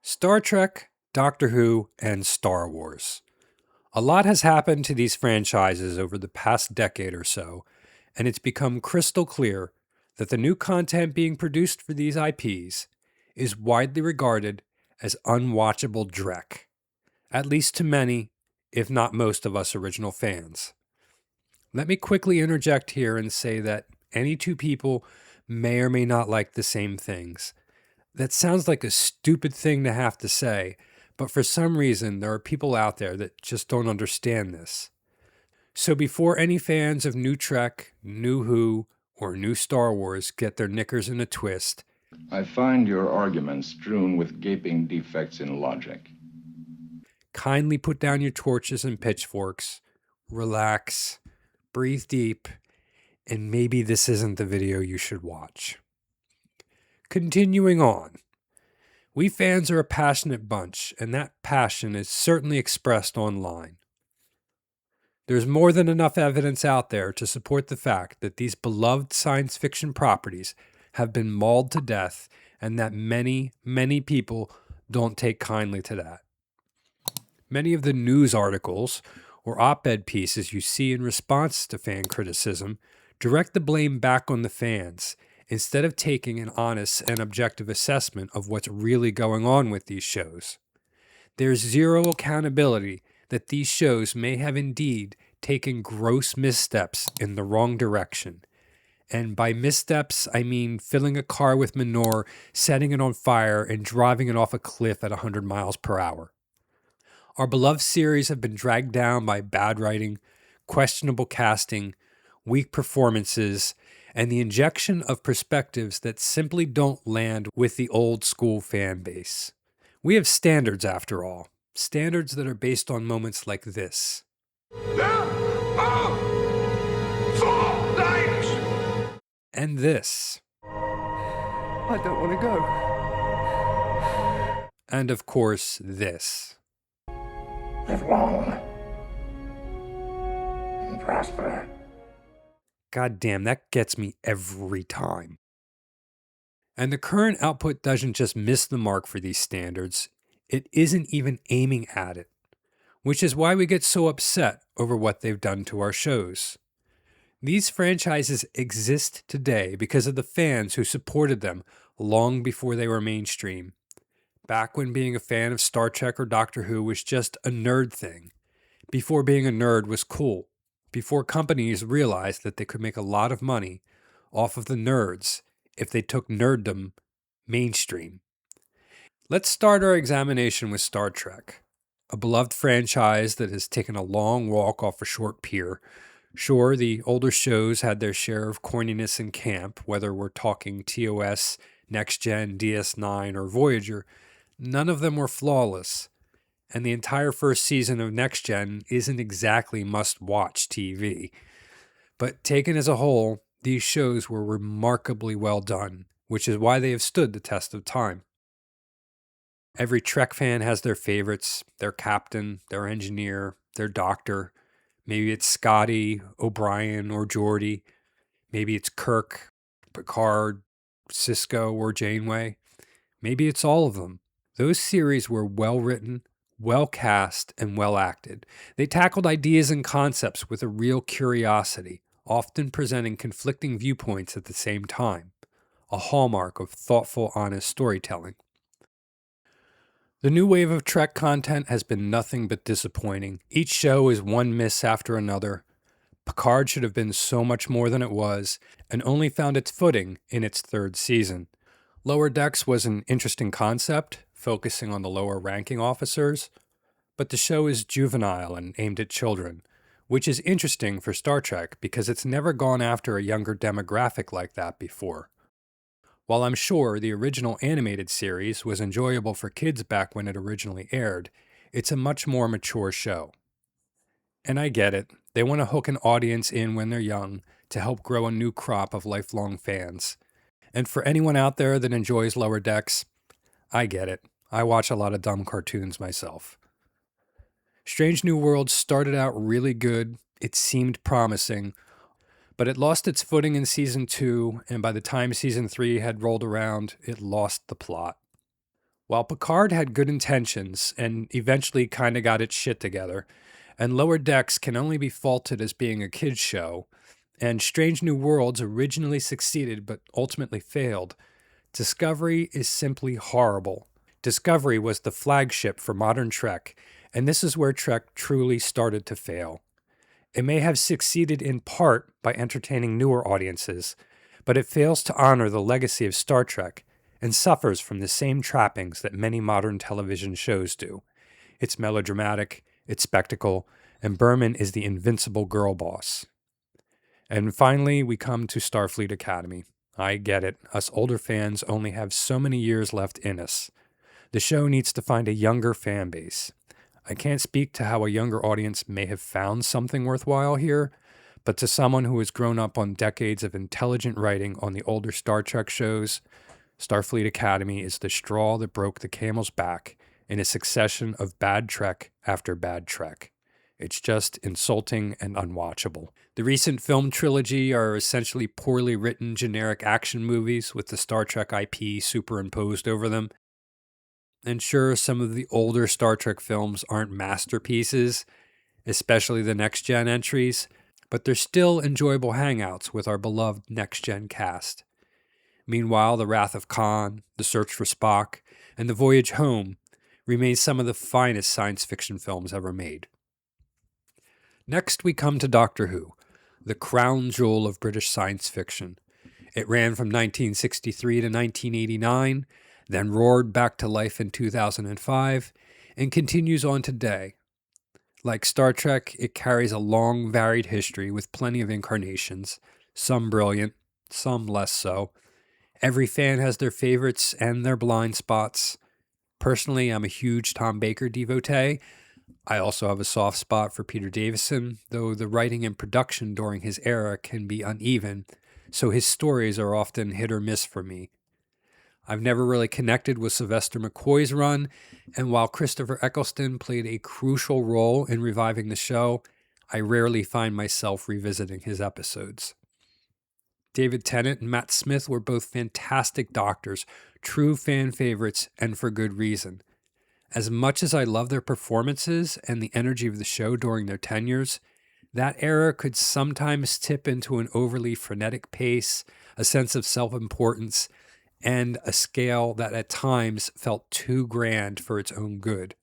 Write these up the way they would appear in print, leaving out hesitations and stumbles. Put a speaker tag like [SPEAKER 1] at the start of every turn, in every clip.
[SPEAKER 1] Star Trek, Doctor Who, and Star Wars. A lot has happened to these franchises over the past decade or so, and it's become crystal clear that the new content being produced for these IPs is widely regarded as unwatchable dreck, at least to many, if not most of us original fans. Let me quickly interject here and say that any two people may or may not like the same things. That sounds like a stupid thing to have to say, but for some reason there are people out there that just don't understand this. So before any fans of New Trek, New Who, or New Star Wars get their knickers in a twist,
[SPEAKER 2] I find your arguments strewn with gaping defects in logic.
[SPEAKER 1] kindly put down your torches and pitchforks, relax, breathe deep, and maybe this isn't the video you should watch. Continuing on. We fans are a passionate bunch, and that passion is certainly expressed online. There's more than enough evidence out there to support the fact that these beloved science fiction properties have been mauled to death, and that many, many people don't take kindly to that. Many of the news articles or op-ed pieces you see in response to fan criticism direct the blame back on the fans, instead of taking an honest and objective assessment of what's really going on with these shows. There's zero accountability that these shows may have indeed taken gross missteps in the wrong direction. And by missteps, I mean filling a car with manure, setting it on fire, and driving it off a cliff at 100 miles per hour. Our beloved series have been dragged down by bad writing, questionable casting, weak performances, and the injection of perspectives that simply don't land with the old school fan base. We have standards, after all. Standards that are based on moments like this. And this.
[SPEAKER 3] I don't want to go.
[SPEAKER 1] And of course, this.
[SPEAKER 4] Live long and prosper.
[SPEAKER 1] God damn, that gets me every time. And the current output doesn't just miss the mark for these standards, it isn't even aiming at it, which is why we get so upset over what they've done to our shows. These franchises exist today because of the fans who supported them long before they were mainstream. Back when being a fan of Star Trek or Doctor Who was just a nerd thing, before being a nerd was cool, before companies realized that they could make a lot of money off of the nerds if they took nerddom mainstream. Let's start our examination with Star Trek, a beloved franchise that has taken a long walk off a short pier. Sure, the older shows had their share of corniness and camp, whether we're talking TOS, Next Gen, DS9, or Voyager. None of them were flawless, and the entire first season of Next Gen isn't exactly must-watch TV. But taken as a whole, these shows were remarkably well done, which is why they have stood the test of time. Every Trek fan has their favorites, their captain, their engineer, their doctor. Maybe it's Scotty, O'Brien, or Geordi. Maybe it's Kirk, Picard, Sisko, or Janeway. Maybe it's all of them. Those series were well written, well cast, and well acted. They tackled ideas and concepts with a real curiosity, often presenting conflicting viewpoints at the same time, a hallmark of thoughtful, honest storytelling. The new wave of Trek content has been nothing but disappointing. Each show is one miss after another. Picard should have been so much more than it was, and only found its footing in its third season. Lower Decks was an interesting concept, focusing on the lower ranking officers, but the show is juvenile and aimed at children, which is interesting for Star Trek because it's never gone after a younger demographic like that before. While I'm sure the original animated series was enjoyable for kids back when it originally aired, it's a much more mature show. And I get it, they want to hook an audience in when they're young to help grow a new crop of lifelong fans. And for anyone out there that enjoys Lower Decks, I get it. I watch a lot of dumb cartoons myself. Strange New Worlds started out really good, it seemed promising, but it lost its footing in Season 2, and by the time Season 3 had rolled around, it lost the plot. While Picard had good intentions and eventually kind of got its shit together, and Lower Decks can only be faulted as being a kid's show, and Strange New Worlds originally succeeded but ultimately failed, Discovery is simply horrible. Discovery was the flagship for modern Trek, and this is where Trek truly started to fail. It may have succeeded in part by entertaining newer audiences, but it fails to honor the legacy of Star Trek and suffers from the same trappings that many modern television shows do. It's melodramatic, it's spectacle, and Berman is the invincible girl boss. And finally, we come to Starfleet Academy. I get it. Us older fans only have so many years left in us. The show needs to find a younger fan base. I can't speak to how a younger audience may have found something worthwhile here, but to someone who has grown up on decades of intelligent writing on the older Star Trek shows, Starfleet Academy is the straw that broke the camel's back in a succession of bad Trek after bad Trek. It's just insulting and unwatchable. The recent film trilogy are essentially poorly written generic action movies with the Star Trek IP superimposed over them. And sure, some of the older Star Trek films aren't masterpieces, especially the next-gen entries, but they're still enjoyable hangouts with our beloved next-gen cast. Meanwhile, The Wrath of Khan, The Search for Spock, and The Voyage Home remain some of the finest science fiction films ever made. Next, we come to Doctor Who, the crown jewel of British science fiction. It ran from 1963 to 1989, then roared back to life in 2005, and continues on today. Like Star Trek, it carries a long, varied history with plenty of incarnations, some brilliant, some less so. Every fan has their favorites and their blind spots. Personally, I'm a huge Tom Baker devotee. I also have a soft spot for Peter Davison, though the writing and production during his era can be uneven, so his stories are often hit or miss for me. I've never really connected with Sylvester McCoy's run, and while Christopher Eccleston played a crucial role in reviving the show, I rarely find myself revisiting his episodes. David Tennant and Matt Smith were both fantastic doctors, true fan favorites, and for good reason. As much as I love their performances and the energy of the show during their tenures, that era could sometimes tip into an overly frenetic pace, a sense of self-importance, and a scale that at times felt too grand for its own good.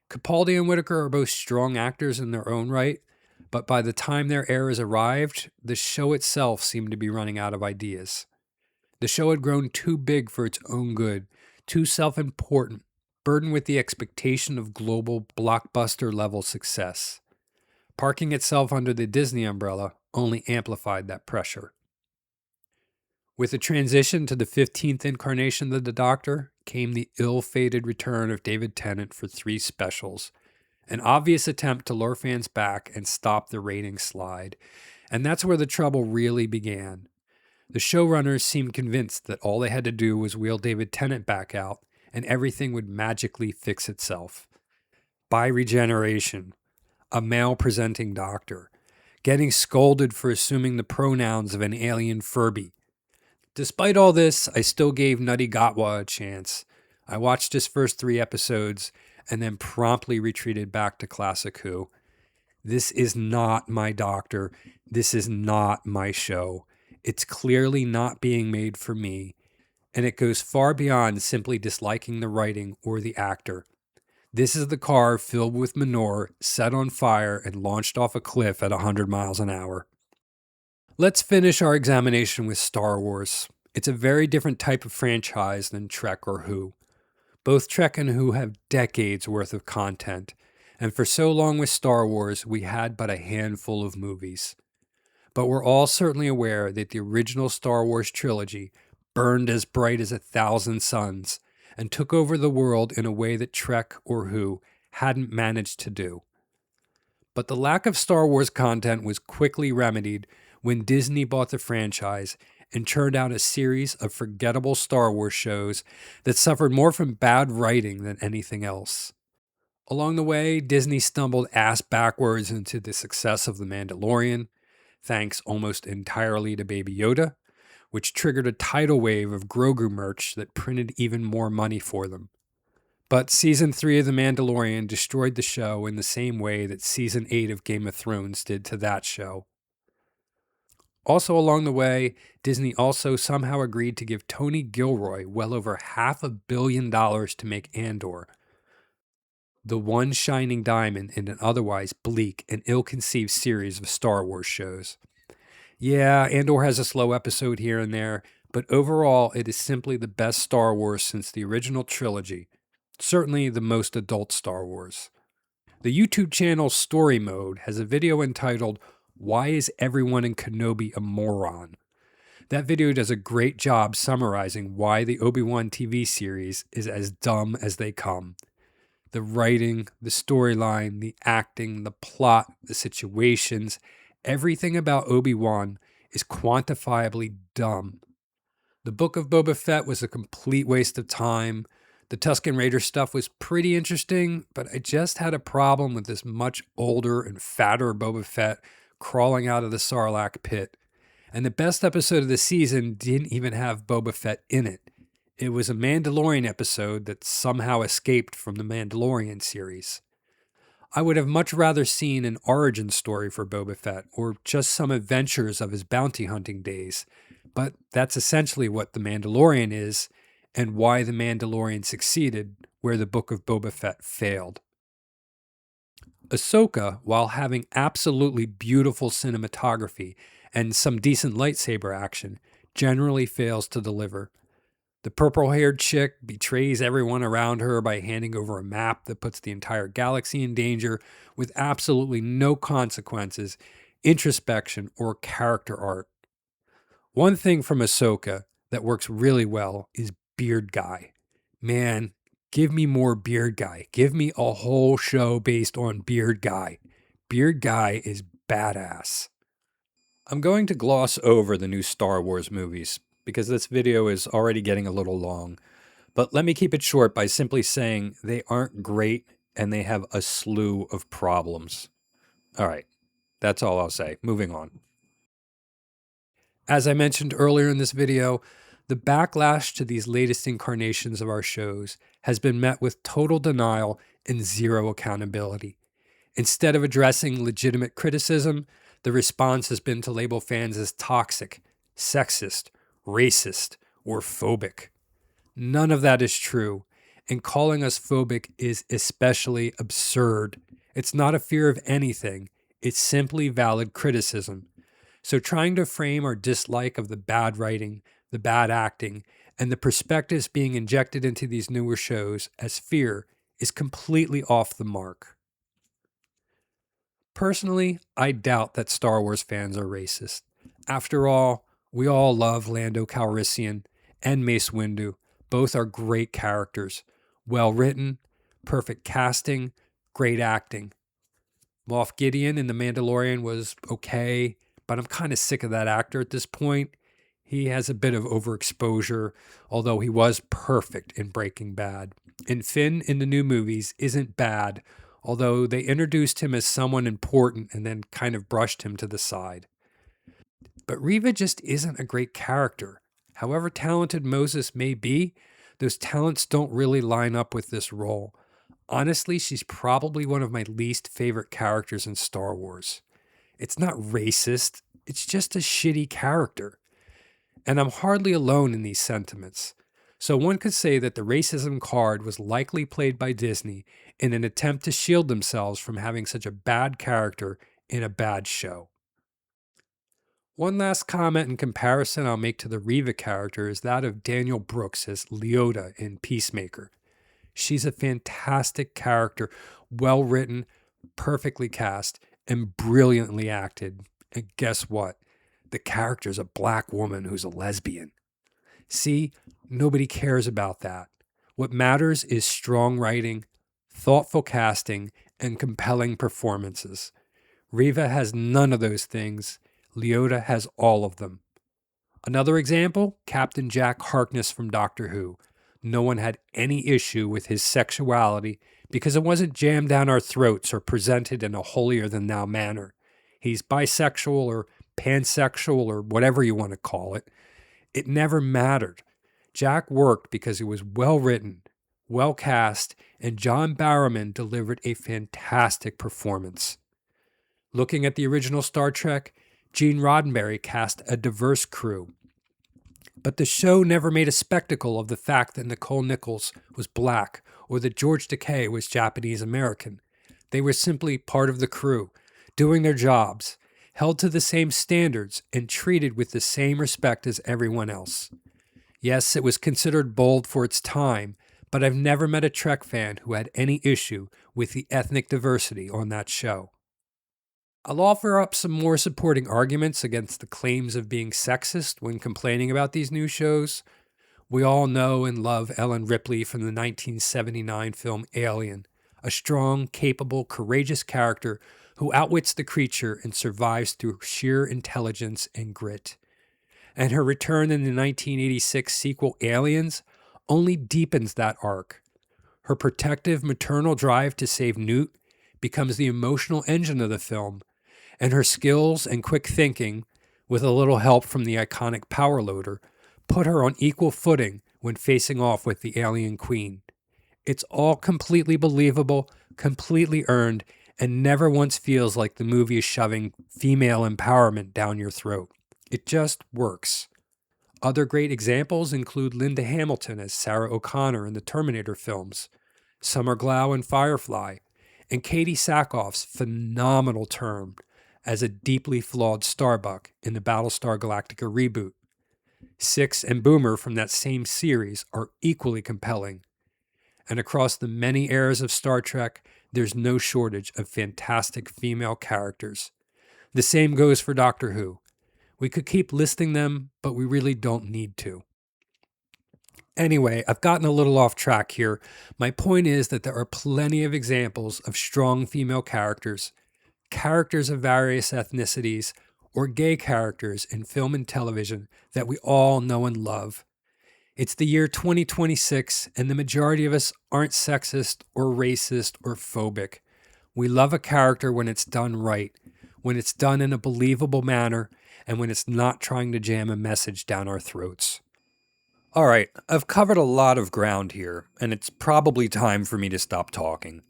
[SPEAKER 1] Capaldi and Whittaker are both strong actors in their own right, but by the time their eras arrived, the show itself seemed to be running out of ideas. The show had grown too big for its own good, too self-important, burdened with the expectation of global blockbuster-level success. Parking itself under the Disney umbrella only amplified that pressure. With the transition to the 15th incarnation of the Doctor came the ill-fated return of David Tennant for 3 specials, an obvious attempt to lure fans back and stop the ratings slide, and that's where the trouble really began. The showrunners seemed convinced that all they had to do was wheel David Tennant back out, and everything would magically fix itself. By regeneration, a male-presenting Doctor, getting scolded for assuming the pronouns of an alien Furby. Despite all this, I still gave Nutty Gatwa a chance. I watched his first 3 episodes and then promptly retreated back to Classic Who. This is not my Doctor. This is not my show. It's clearly not being made for me, and it goes far beyond simply disliking the writing or the actor. This is the car filled with manure, set on fire, and launched off a cliff at 100 miles an hour. Let's finish our examination with Star Wars. It's a very different type of franchise than Trek or Who. Both Trek and Who have decades worth of content, and for so long with Star Wars, we had but a handful of movies. But we're all certainly aware that the original Star Wars trilogy burned as bright as 1,000 suns and took over the world in a way that Trek or Who hadn't managed to do. But the lack of Star Wars content was quickly remedied when Disney bought the franchise and churned out a series of forgettable Star Wars shows that suffered more from bad writing than anything else. Along the way, Disney stumbled ass backwards into the success of The Mandalorian, thanks almost entirely to Baby Yoda, which triggered a tidal wave of Grogu merch that printed even more money for them. But Season 3 of The Mandalorian destroyed the show in the same way that Season 8 of Game of Thrones did to that show. Also along the way, Disney also somehow agreed to give Tony Gilroy well over $500 million to make Andor, the one shining diamond in an otherwise bleak and ill-conceived series of Star Wars shows. Yeah, Andor has a slow episode here and there, but overall it is simply the best Star Wars since the original trilogy. Certainly the most adult Star Wars. The YouTube channel Story Mode has a video entitled, "Why is Everyone in Kenobi a Moron?" That video does a great job summarizing why the Obi-Wan TV series is as dumb as they come. The writing, the storyline, the acting, the plot, the situations, everything about Obi-Wan is quantifiably dumb. The Book of Boba Fett was a complete waste of time. The Tusken Raider stuff was pretty interesting, but I just had a problem with this much older and fatter Boba Fett crawling out of the Sarlacc pit. And the best episode of the season didn't even have Boba Fett in it. It was a Mandalorian episode that somehow escaped from the Mandalorian series. I would have much rather seen an origin story for Boba Fett or just some adventures of his bounty hunting days, but that's essentially what The Mandalorian is and why The Mandalorian succeeded where the Book of Boba Fett failed. Ahsoka, while having absolutely beautiful cinematography and some decent lightsaber action, generally fails to deliver. The purple-haired chick betrays everyone around her by handing over a map that puts the entire galaxy in danger with absolutely no consequences, introspection, or character art. One thing from Ahsoka that works really well is Beard Guy. Man, give me more Beard Guy. Give me a whole show based on Beard Guy. Beard Guy is badass. I'm going to gloss over the new Star Wars movies because this video is already getting a little long, but let me keep it short by simply saying they aren't great and they have a slew of problems. All right, that's all I'll say. Moving on. As I mentioned earlier in this video, the backlash to these latest incarnations of our shows has been met with total denial and zero accountability. Instead of addressing legitimate criticism, the response has been to label fans as toxic, sexist, racist, or phobic. None of that is true, and calling us phobic is especially absurd. It's not a fear of anything, it's simply valid criticism. So trying to frame our dislike of the bad writing, the bad acting, and the perspectives being injected into these newer shows as fear is completely off the mark. Personally, I doubt that Star Wars fans are racist. After all, we all love Lando Calrissian and Mace Windu. Both are great characters. Well written, perfect casting, great acting. Moff Gideon in The Mandalorian was okay, but I'm kind of sick of that actor at this point. He has a bit of overexposure, although he was perfect in Breaking Bad. And Finn in the new movies isn't bad, although they introduced him as someone important and then kind of brushed him to the side. But Reva just isn't a great character. However talented Moses may be, those talents don't really line up with this role. Honestly, she's probably one of my least favorite characters in Star Wars. It's not racist, it's just a shitty character. And I'm hardly alone in these sentiments. So one could say that the racism card was likely played by Disney in an attempt to shield themselves from having such a bad character in a bad show. One last comment and comparison I'll make to the Reva character is that of Daniel Brooks as Leota in Peacemaker. She's a fantastic character, well written, perfectly cast, and brilliantly acted. And guess what? The character's a black woman who's a lesbian. See, nobody cares about that. What matters is strong writing, thoughtful casting, and compelling performances. Reva has none of those things. Leota has all of them. Another example, Captain Jack Harkness from Doctor Who. No one had any issue with his sexuality because it wasn't jammed down our throats or presented in a holier-than-thou manner. He's bisexual or pansexual or whatever you want to call it. It never mattered. Jack worked because he was well written, well cast, and John Barrowman delivered a fantastic performance. Looking at the original Star Trek, Gene Roddenberry cast a diverse crew. But the show never made a spectacle of the fact that Nicole Nichols was black or that George Takei was Japanese American. They were simply part of the crew, doing their jobs, held to the same standards, and treated with the same respect as everyone else. Yes, it was considered bold for its time, but I've never met a Trek fan who had any issue with the ethnic diversity on that show. I'll offer up some more supporting arguments against the claims of being sexist when complaining about these new shows. We all know and love Ellen Ripley from the 1979 film Alien, a strong, capable, courageous character who outwits the creature and survives through sheer intelligence and grit. And her return in the 1986 sequel Aliens only deepens that arc. Her protective maternal drive to save Newt becomes the emotional engine of the film, and her skills and quick thinking, with a little help from the iconic power loader, put her on equal footing when facing off with the alien queen. It's all completely believable, completely earned, and never once feels like the movie is shoving female empowerment down your throat. It just works. Other great examples include Linda Hamilton as Sarah O'Connor in the Terminator films, Summer Glau in Firefly, and Katie Sackhoff's phenomenal turn as a deeply flawed Starbuck in the Battlestar Galactica reboot. Six and Boomer from that same series are equally compelling. And across the many eras of Star Trek, there's no shortage of fantastic female characters. The same goes for Doctor Who. We could keep listing them, but we really don't need to. Anyway, I've gotten a little off track here. My point is that there are plenty of examples of strong female characters, characters of various ethnicities, or gay characters in film and television that we all know and love. It's the year 2026, and the majority of us aren't sexist or racist or phobic. We love a character when it's done right, when it's done in a believable manner, and when it's not trying to jam a message down our throats. All right, I've covered a lot of ground here, and it's probably time for me to stop talking.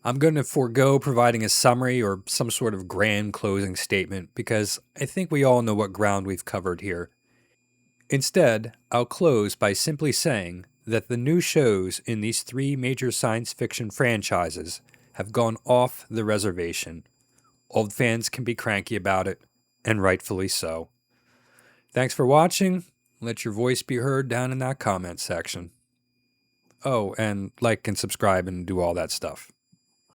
[SPEAKER 1] I'm going to forego providing a summary or some sort of grand closing statement because I think we all know what ground we've covered here. Instead, I'll close by simply saying that the new shows in these three major science fiction franchises have gone off the reservation. Old fans can be cranky about it, and rightfully so. Thanks for watching. Let your voice be heard down in that comment section. Oh, and like and subscribe and do all that stuff.